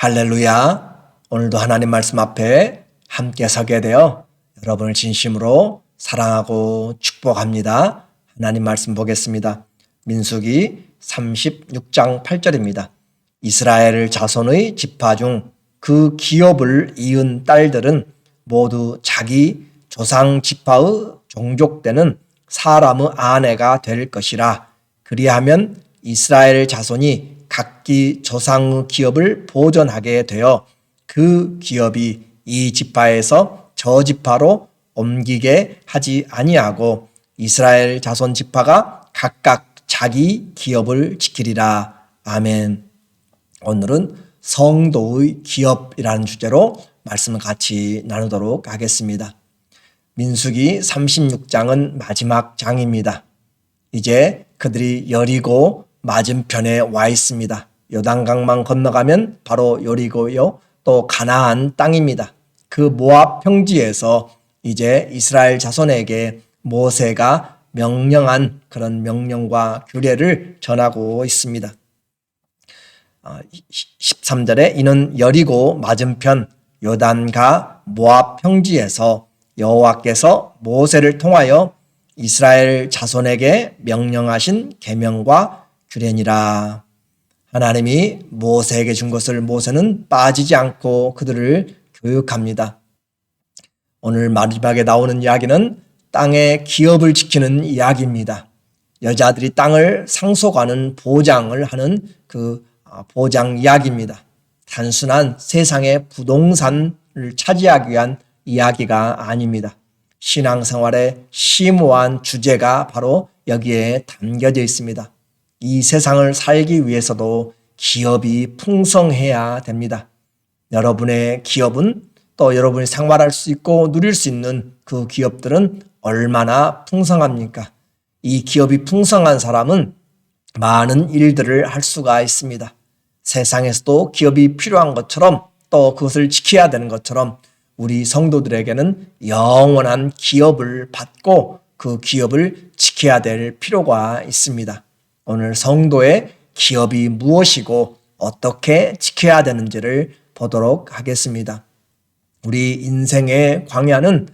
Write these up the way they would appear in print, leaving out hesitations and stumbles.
할렐루야. 오늘도 하나님 말씀 앞에 함께 서게 되어 여러분을 진심으로 사랑하고 축복합니다. 하나님 말씀 보겠습니다. 민수기 36장 8절입니다. 이스라엘 자손의 지파 중 그 기업을 이은 딸들은 모두 자기 조상 지파의 종족되는 사람의 아내가 될 것이라. 그리하면 이스라엘 자손이 각기 조상의 기업을 보존하게 되어 그 기업이 이 지파에서 저 지파로 옮기게 하지 아니하고 이스라엘 자손 지파가 각각 자기 기업을 지키리라. 아멘. 오늘은 성도의 기업이라는 주제로 말씀을 같이 나누도록 하겠습니다. 민수기 36장은 마지막 장입니다. 이제 그들이 여리고 맞은편에 와 있습니다. 요단강만 건너가면 바로 여리고요, 또 가나안 땅입니다. 그 모압 평지에서 이제 이스라엘 자손에게 모세가 명령한 그런 명령과 규례를 전하고 있습니다. 13절에 이는 여리고 맞은편 요단가 모압 평지에서 여호와께서 모세를 통하여 이스라엘 자손에게 명령하신 계명과 규례니라. 하나님이 모세에게 준 것을 모세는 빠지지 않고 그들을 교육합니다. 오늘 마지막에 나오는 이야기는 땅의 기업을 지키는 이야기입니다. 여자들이 땅을 상속하는 보장을 하는 그 보장 이야기입니다. 단순한 세상의 부동산을 차지하기 위한 이야기가 아닙니다. 신앙생활의 심오한 주제가 바로 여기에 담겨져 있습니다. 이 세상을 살기 위해서도 기업이 풍성해야 됩니다. 여러분의 기업은 또 여러분이 생활할 수 있고 누릴 수 있는 그 기업들은 얼마나 풍성합니까? 이 기업이 풍성한 사람은 많은 일들을 할 수가 있습니다. 세상에서도 기업이 필요한 것처럼 또 그것을 지켜야 되는 것처럼 우리 성도들에게는 영원한 기업을 받고 그 기업을 지켜야 될 필요가 있습니다. 오늘 성도의 기업이 무엇이고 어떻게 지켜야 되는지를 보도록 하겠습니다. 우리 인생의 광야는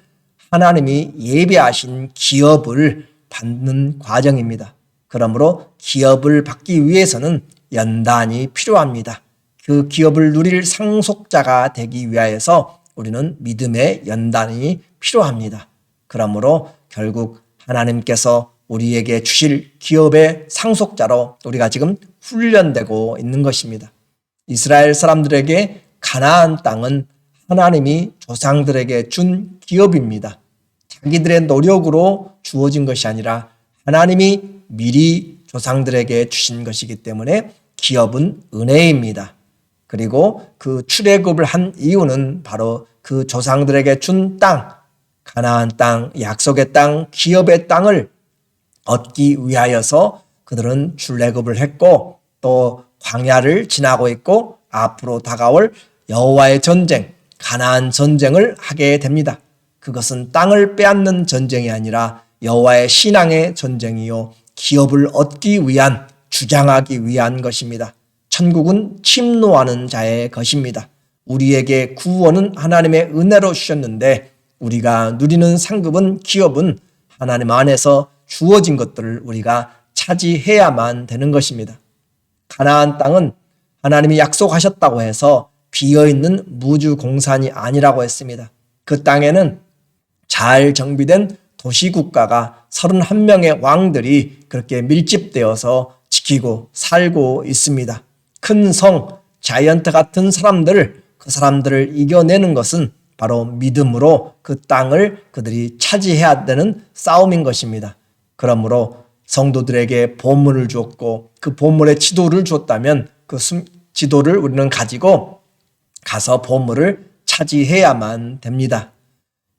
하나님이 예비하신 기업을 받는 과정입니다. 그러므로 기업을 받기 위해서는 연단이 필요합니다. 그 기업을 누릴 상속자가 되기 위하여서 우리는 믿음의 연단이 필요합니다. 그러므로 결국 하나님께서 우리에게 주실 기업의 상속자로 우리가 지금 훈련되고 있는 것입니다. 이스라엘 사람들에게 가나안 땅은 하나님이 조상들에게 준 기업입니다. 자기들의 노력으로 주어진 것이 아니라 하나님이 미리 조상들에게 주신 것이기 때문에 기업은 은혜입니다. 그리고 그 출애굽을 한 이유는 바로 그 조상들에게 준 땅, 가나안 땅, 약속의 땅, 기업의 땅을 얻기 위하여서 그들은 출애굽을 했고 또 광야를 지나고 있고 앞으로 다가올 여호와의 전쟁, 가나안 전쟁을 하게 됩니다. 그것은 땅을 빼앗는 전쟁이 아니라 여호와의 신앙의 전쟁이요 기업을 얻기 위한, 주장하기 위한 것입니다. 천국은 침노하는 자의 것입니다. 우리에게 구원은 하나님의 은혜로 주셨는데 우리가 누리는 상급은, 기업은 하나님 안에서 주어진 것들을 우리가 차지해야만 되는 것입니다. 가나안 땅은 하나님이 약속하셨다고 해서 비어있는 무주공산이 아니라고 했습니다. 그 땅에는 잘 정비된 도시국가가 31명의 왕들이 그렇게 밀집되어서 지키고 살고 있습니다. 큰 성, 자이언트 같은 사람들을, 그 사람들을 이겨내는 것은 바로 믿음으로 그 땅을 그들이 차지해야 되는 싸움인 것입니다. 그러므로 성도들에게 보물을 주었고 그 보물의 지도를 줬다면 그 지도를 우리는 가지고 가서 보물을 차지해야만 됩니다.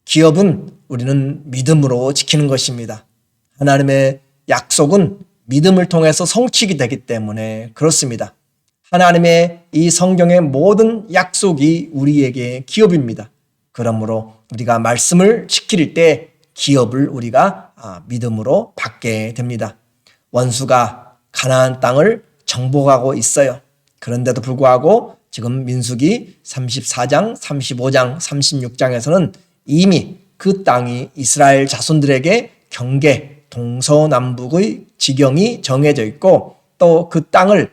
기업은 우리는 믿음으로 지키는 것입니다. 하나님의 약속은 믿음을 통해서 성취가 되기 때문에 그렇습니다. 하나님의 이 성경의 모든 약속이 우리에게 기업입니다. 그러므로 우리가 말씀을 지킬 때 기업을 우리가 믿음으로 받게 됩니다. 원수가 가나안 땅을 정복하고 있어요. 그런데도 불구하고 지금 민수기 34장, 35장, 36장에서는 이미 그 땅이 이스라엘 자손들에게 경계, 동서남북의 지경이 정해져 있고 또 그 땅을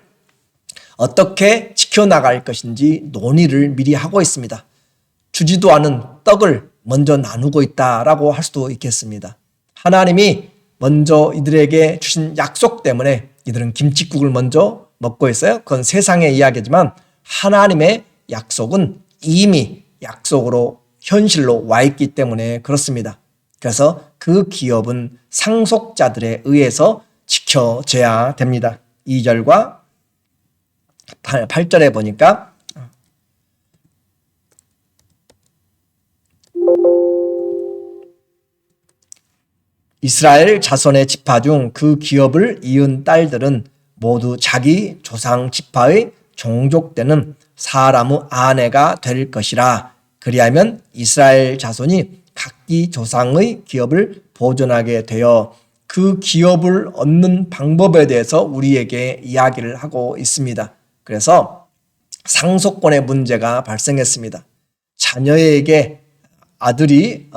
어떻게 지켜나갈 것인지 논의를 미리 하고 있습니다. 주지도 않은 떡을 먼저 나누고 있다라고 할 수도 있겠습니다. 하나님이 먼저 이들에게 주신 약속 때문에 이들은 김칫국을 먼저 먹고 있어요. 그건 세상의 이야기지만 하나님의 약속은 이미 약속으로 현실로 와 있기 때문에 그렇습니다. 그래서 그 기업은 상속자들에 의해서 지켜져야 됩니다. 2절과 8절에 보니까 이스라엘 자손의 지파 중 그 기업을 이은 딸들은 모두 자기 조상 지파의 종족되는 사람의 아내가 될 것이라. 그리하면 이스라엘 자손이 각기 조상의 기업을 보존하게 되어 그 기업을 얻는 방법에 대해서 우리에게 이야기를 하고 있습니다. 그래서 상속권의 문제가 발생했습니다. 자녀에게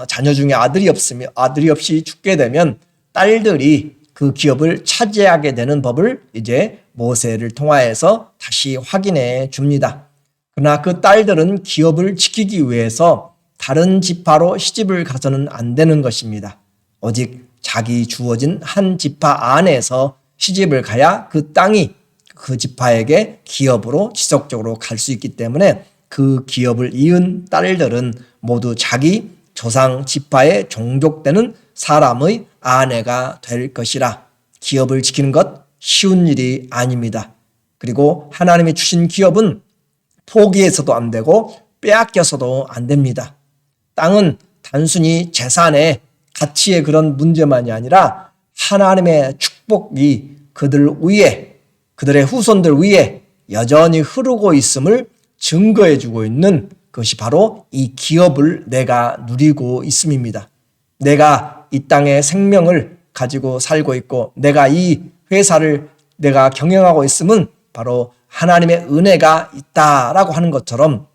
자녀 중에 아들이 없이 죽게 되면 딸들이 그 기업을 차지하게 되는 법을 이제 모세를 통하여서 다시 확인해 줍니다. 그러나 그 딸들은 기업을 지키기 위해서 다른 지파로 시집을 가서는 안 되는 것입니다. 오직 자기 주어진 한 지파 안에서 시집을 가야 그 땅이 그 지파에게 기업으로 지속적으로 갈 수 있기 때문에 그 기업을 이은 딸들은 모두 자기 조상 지파에 종족되는 사람의 아내가 될 것이라. 기업을 지키는 것 쉬운 일이 아닙니다. 그리고 하나님이 주신 기업은 포기해서도 안 되고 빼앗겨서도 안 됩니다. 땅은 단순히 재산의 가치의 그런 문제만이 아니라 하나님의 축복이 그들 위에, 그들의 후손들 위에 여전히 흐르고 있음을 증거해주고 있는 것이 바로 이 기업을 내가 누리고 있음입니다. 내가 이 땅의 생명을 가지고 살고 있고 내가 이 회사를 내가 경영하고 있음은 바로 하나님의 은혜가 있다라고 하는 것처럼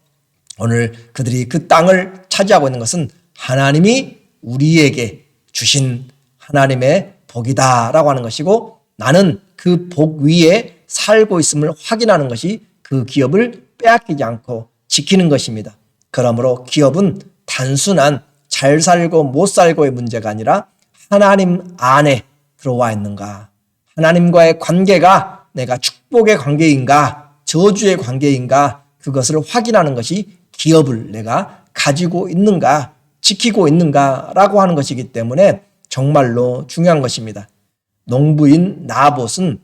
오늘 그들이 그 땅을 차지하고 있는 것은 하나님이 우리에게 주신 하나님의 복이다라고 하는 것이고 나는 그 복 위에 살고 있음을 확인하는 것이 그 기업을 빼앗기지 않고 지키는 것입니다. 그러므로 기업은 단순한 잘 살고 못 살고의 문제가 아니라 하나님 안에 들어와 있는가, 하나님과의 관계가 내가 축복의 관계인가 저주의 관계인가 그것을 확인하는 것이 기업을 내가 가지고 있는가 지키고 있는가라고 하는 것이기 때문에 정말로 중요한 것입니다. 농부인 나봇은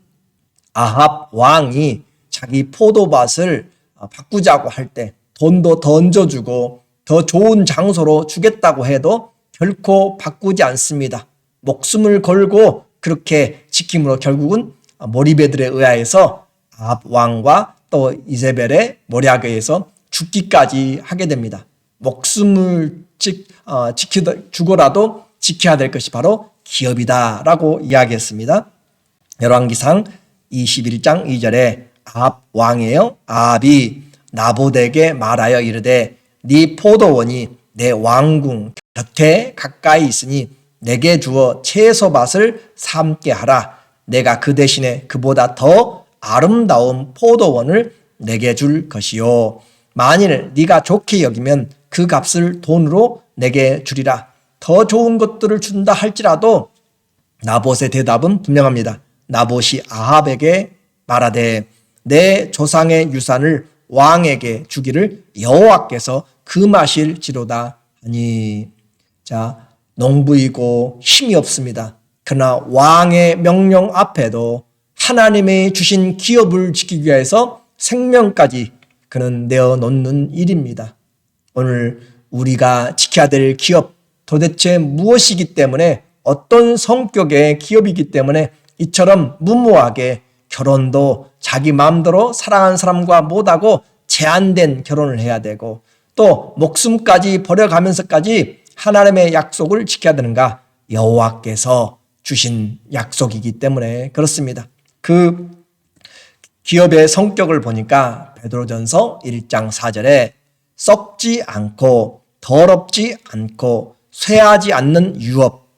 아합 왕이 자기 포도밭을 바꾸자고 할 때 돈도 더 얹어주고 더 좋은 장소로 주겠다고 해도 결코 바꾸지 않습니다. 목숨을 걸고 그렇게 지킴으로 결국은 모리베들에 의하여서 아합 왕과 또 이세벨의 모략에 의해서 죽기까지 하게 됩니다. 목숨을 죽어라도 지켜야 될 것이 바로 기업이다라고 이야기했습니다. 열왕기상 21장 2절에 아합 왕이에요. 아합이 나봇에게 말하여 이르되 네 포도원이 내 왕궁 곁에 가까이 있으니 내게 주어 채소밭을 삼게 하라. 내가 그 대신에 그보다 더 아름다운 포도원을 내게 줄 것이요. 만일 네가 좋게 여기면 그 값을 돈으로 내게 주리라. 더 좋은 것들을 준다 할지라도 나봇의 대답은 분명합니다. 나봇이 아합에게 말하되 내 조상의 유산을 왕에게 주기를 여호와께서 금하실지로다 하니. 자, 농부이고 힘이 없습니다. 그러나 왕의 명령 앞에도 하나님의 주신 기업을 지키기 위해서 생명까지 그는 내어놓는 일입니다. 오늘 우리가 지켜야 될 기업 도대체 무엇이기 때문에 어떤 성격의 기업이기 때문에 이처럼 무모하게 결혼도 자기 마음대로 사랑하는 사람과 못하고 제한된 결혼을 해야 되고 또 목숨까지 버려가면서까지 하나님의 약속을 지켜야 되는가? 여호와께서 주신 약속이기 때문에 그렇습니다. 그 기업의 성격을 보니까 베드로전서 1장 4절에 썩지 않고 더럽지 않고 쇠하지 않는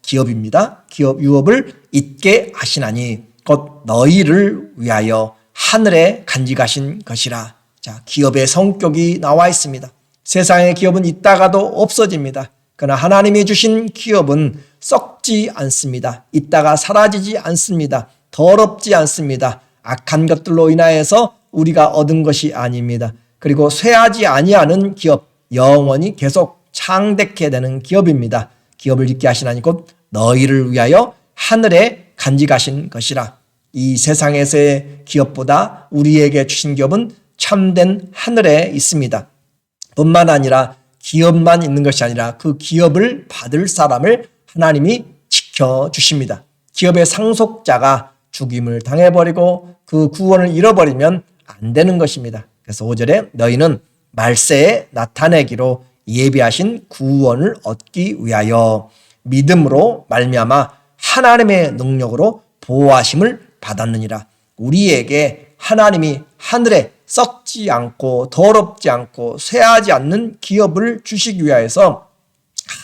기업입니다. 유업을 잊게 하시나니 곧 너희를 위하여 하늘에 간직하신 것이라. 자, 기업의 성격이 나와 있습니다. 세상의 기업은 있다가도 없어집니다. 그러나 하나님이 주신 기업은 썩지 않습니다. 있다가 사라지지 않습니다. 더럽지 않습니다. 악한 것들로 인하여서 우리가 얻은 것이 아닙니다. 그리고 쇠하지 아니하는 기업, 영원히 계속 창대케 되는 기업입니다. 기업을 잊게 하시나니 곧 너희를 위하여 하늘에 간직하신 것이라. 이 세상에서의 기업보다 우리에게 주신 기업은 참된 하늘에 있습니다. 뿐만 아니라 기업만 있는 것이 아니라 그 기업을 받을 사람을 하나님이 지켜주십니다. 기업의 상속자가 죽임을 당해버리고 그 구원을 잃어버리면 안 되는 것입니다. 그래서 5절에 너희는 말세에 나타내기로 예비하신 구원을 얻기 위하여 믿음으로 말미암아 하나님의 능력으로 보호하심을 받았느니라. 우리에게 하나님이 하늘에 썩지 않고 더럽지 않고 쇠하지 않는 기업을 주시기 위하여서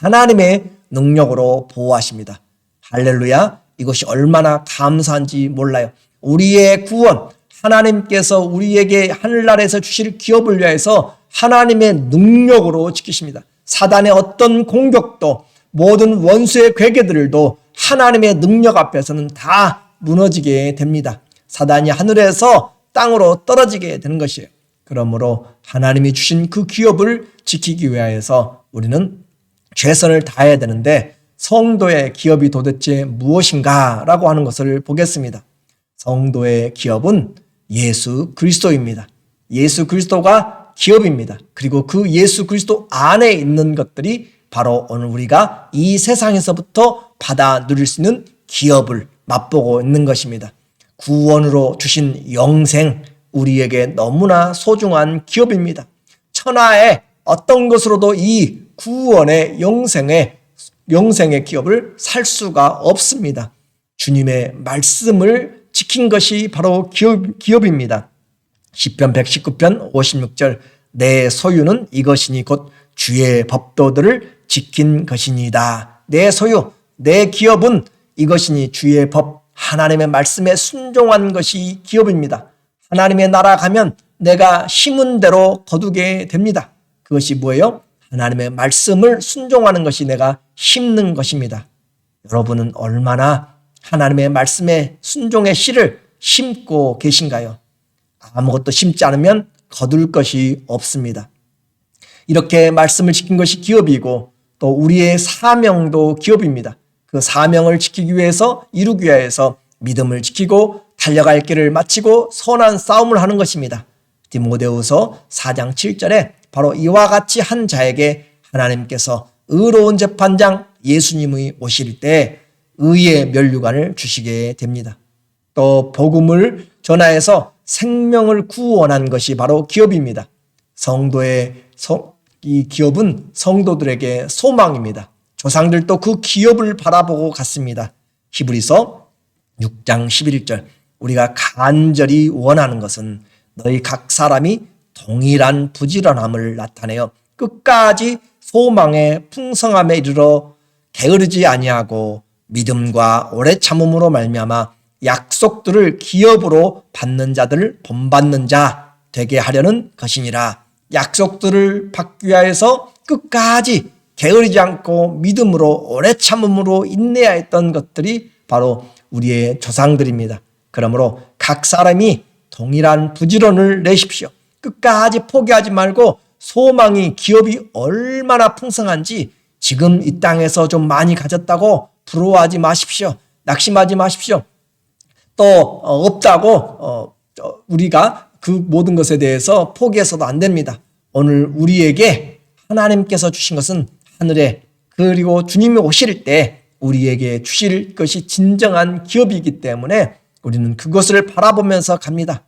하나님의 능력으로 보호하십니다. 할렐루야. 이것이 얼마나 감사한지 몰라요. 우리의 구원, 하나님께서 우리에게 하늘나라에서 주실 기업을 위하여서 하나님의 능력으로 지키십니다. 사단의 어떤 공격도 모든 원수의 괴계들도 하나님의 능력 앞에서는 다 무너지게 됩니다. 사단이 하늘에서 땅으로 떨어지게 되는 것이에요. 그러므로 하나님이 주신 그 기업을 지키기 위하여서 우리는 최선을 다해야 되는데 성도의 기업이 도대체 무엇인가 라고 하는 것을 보겠습니다. 성도의 기업은 예수 그리스도입니다. 예수 그리스도가 기업입니다. 그리고 그 예수 그리스도 안에 있는 것들이 바로 오늘 우리가 이 세상에서부터 받아 누릴 수 있는 기업을 맛보고 있는 것입니다. 구원으로 주신 영생, 우리에게 너무나 소중한 기업입니다. 천하의 어떤 것으로도 이 구원의 영생의 기업을 살 수가 없습니다. 주님의 말씀을 지킨 것이 바로 기업입니다. 시편 119편 56절 내 소유는 이것이니 곧 주의 법도들을 지킨 것이니이다. 내 소유, 내 기업은 이것이니 주의 법, 하나님의 말씀에 순종한 것이 기업입니다. 하나님의 나라 가면 내가 심은 대로 거두게 됩니다. 그것이 뭐예요? 하나님의 말씀을 순종하는 것이 내가 심는 것입니다. 여러분은 얼마나 하나님의 말씀에 순종의 씨를 심고 계신가요? 아무것도 심지 않으면 거둘 것이 없습니다. 이렇게 말씀을 지킨 것이 기업이고 또 우리의 사명도 기업입니다. 그 사명을 지키기 위해서 이루기 위해서 믿음을 지키고 달려갈 길을 마치고 선한 싸움을 하는 것입니다. 디모데후서 4장 7절에 바로 이와 같이 한 자에게 하나님께서 의로운 재판장 예수님이 오실 때 의의 면류관을 주시게 됩니다. 또 복음을 전하여서 생명을 구원한 것이 바로 기업입니다. 이 기업은 성도들에게 소망입니다. 조상들도 그 기업을 바라보고 갔습니다. 히브리서 6장 11절 우리가 간절히 원하는 것은 너희 각 사람이 동일한 부지런함을 나타내어 끝까지 소망의 풍성함에 이르러 게으르지 아니하고 믿음과 오래 참음으로 말미암아 약속들을 기업으로 받는 자들 본받는 자 되게 하려는 것이니라. 약속들을 받기 위하여서 끝까지 게으르지 않고 믿음으로 오래 참음으로 인내하였던 것들이 바로 우리의 조상들입니다. 그러므로 각 사람이 동일한 부지런을 내십시오. 끝까지 포기하지 말고 소망이 기업이 얼마나 풍성한지 지금 이 땅에서 좀 많이 가졌다고 부러워하지 마십시오. 낙심하지 마십시오. 또 없다고 우리가 그 모든 것에 대해서 포기해서도 안 됩니다. 오늘 우리에게 하나님께서 주신 것은 하늘에 그리고 주님이 오실 때 우리에게 주실 것이 진정한 기업이기 때문에 우리는 그것을 바라보면서 갑니다.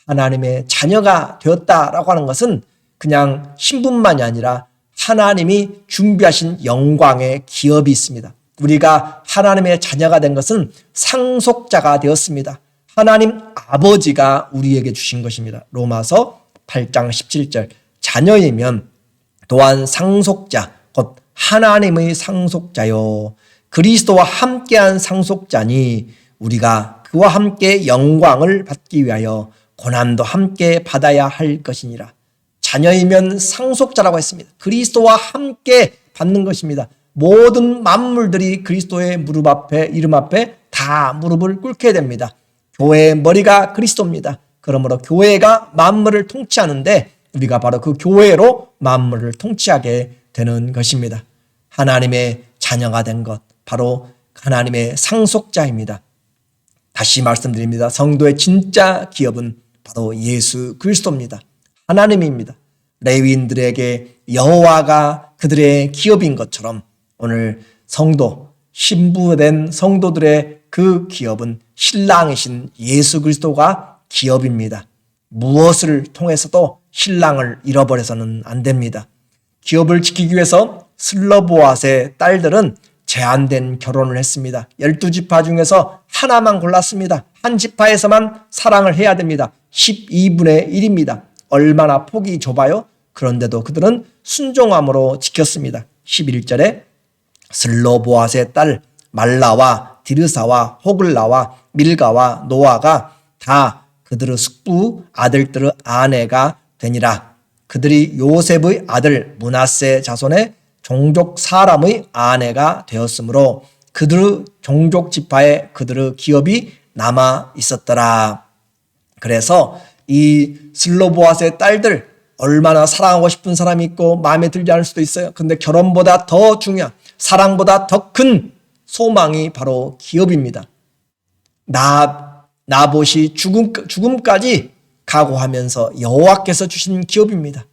하나님의 자녀가 되었다라고 하는 것은 그냥 신분만이 아니라 하나님이 준비하신 영광의 기업이 있습니다. 우리가 하나님의 자녀가 된 것은 상속자가 되었습니다. 하나님 아버지가 우리에게 주신 것입니다. 로마서 8장 17절 자녀이면 또한 상속자 곧 하나님의 상속자요 그리스도와 함께한 상속자니 우리가 그와 함께 영광을 받기 위하여 고난도 함께 받아야 할 것이니라. 자녀이면 상속자라고 했습니다. 그리스도와 함께 받는 것입니다. 모든 만물들이 그리스도의 무릎 앞에 이름 앞에 다 무릎을 꿇게 됩니다. 교회의 머리가 그리스도입니다. 그러므로 교회가 만물을 통치하는데 우리가 바로 그 교회로 만물을 통치하게 되는 것입니다. 하나님의 자녀가 된 것 바로 하나님의 상속자입니다. 다시 말씀드립니다. 성도의 진짜 기업은 바로 예수 그리스도입니다. 하나님입니다. 레위인들에게 여호와가 그들의 기업인 것처럼 오늘 성도, 신부된 성도들의 그 기업은 신랑이신 예수 그리스도가 기업입니다. 무엇을 통해서도 신랑을 잃어버려서는 안 됩니다. 기업을 지키기 위해서 슬로보앗의 딸들은 제한된 결혼을 했습니다. 12지파 중에서 하나만 골랐습니다. 한 지파에서만 사랑을 해야 됩니다. 12분의 1입니다. 얼마나 폭이 좁아요? 그런데도 그들은 순종함으로 지켰습니다. 11절에 슬로보앗의 딸 말라와 디르사와 호글라와 밀가와 노아가 다 그들의 숙부 아들들의 아내가 되니라. 그들이 요셉의 아들 므낫세 자손의 종족 사람의 아내가 되었으므로 그들의 종족 지파에 그들의 기업이 남아 있었더라. 그래서 이 슬로보앗의 딸들 얼마나 사랑하고 싶은 사람이 있고 마음에 들지 않을 수도 있어요. 근데 결혼보다 더 중요한 사랑보다 더 큰 소망이 바로 기업입니다. 나봇이 죽음까지 각오하면서 여호와께서 주신 기업입니다.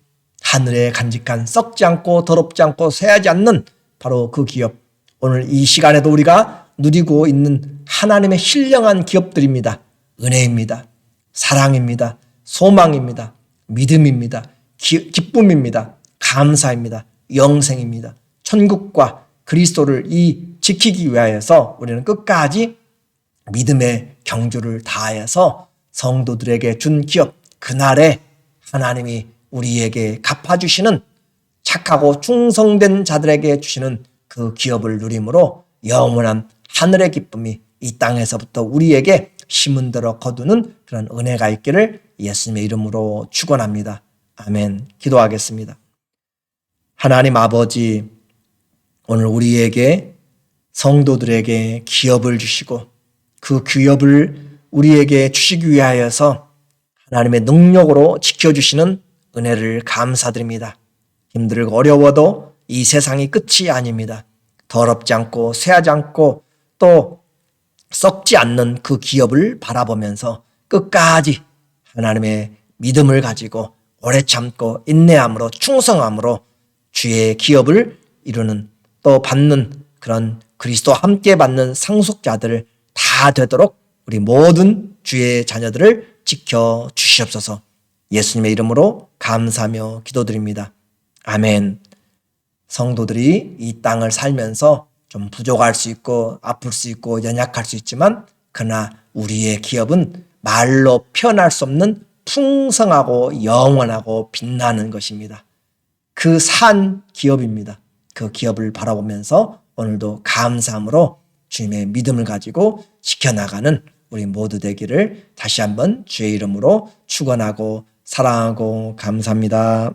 하늘에 간직한 썩지 않고 더럽지 않고 쇠하지 않는 바로 그 기업. 오늘 이 시간에도 우리가 누리고 있는 하나님의 신령한 기업들입니다. 은혜입니다. 사랑입니다. 소망입니다. 믿음입니다. 기쁨입니다. 감사입니다. 영생입니다. 천국과 그리스도를 지키기 위하여서 우리는 끝까지 믿음의 경주를 다하여서 성도들에게 준 기업, 그날에 하나님이 우리에게 갚아주시는 착하고 충성된 자들에게 주시는 그 기업을 누림으로 영원한 하늘의 기쁨이 이 땅에서부터 우리에게 심은 대로 거두는 그런 은혜가 있기를 예수님의 이름으로 축원합니다. 아멘. 기도하겠습니다. 하나님 아버지, 오늘 우리에게 성도들에게 기업을 주시고 그 기업을 우리에게 주시기 위하여서 하나님의 능력으로 지켜주시는 은혜를 감사드립니다. 힘들고 어려워도 이 세상이 끝이 아닙니다. 더럽지 않고 쇠하지 않고 또 썩지 않는 그 기업을 바라보면서 끝까지 하나님의 믿음을 가지고 오래 참고 인내함으로 충성함으로 주의 기업을 이루는 또 받는 그런 그리스도와 함께 받는 상속자들 다 되도록 우리 모든 주의 자녀들을 지켜 주시옵소서. 예수님의 이름으로 감사하며 기도드립니다. 아멘. 성도들이 이 땅을 살면서 좀 부족할 수 있고 아플 수 있고 연약할 수 있지만 그러나 우리의 기업은 말로 표현할 수 없는 풍성하고 영원하고 빛나는 것입니다. 그 산 기업입니다. 그 기업을 바라보면서 오늘도 감사함으로 주님의 믿음을 가지고 지켜나가는 우리 모두 되기를 다시 한번 주의 이름으로 축원하고 사랑하고 감사합니다.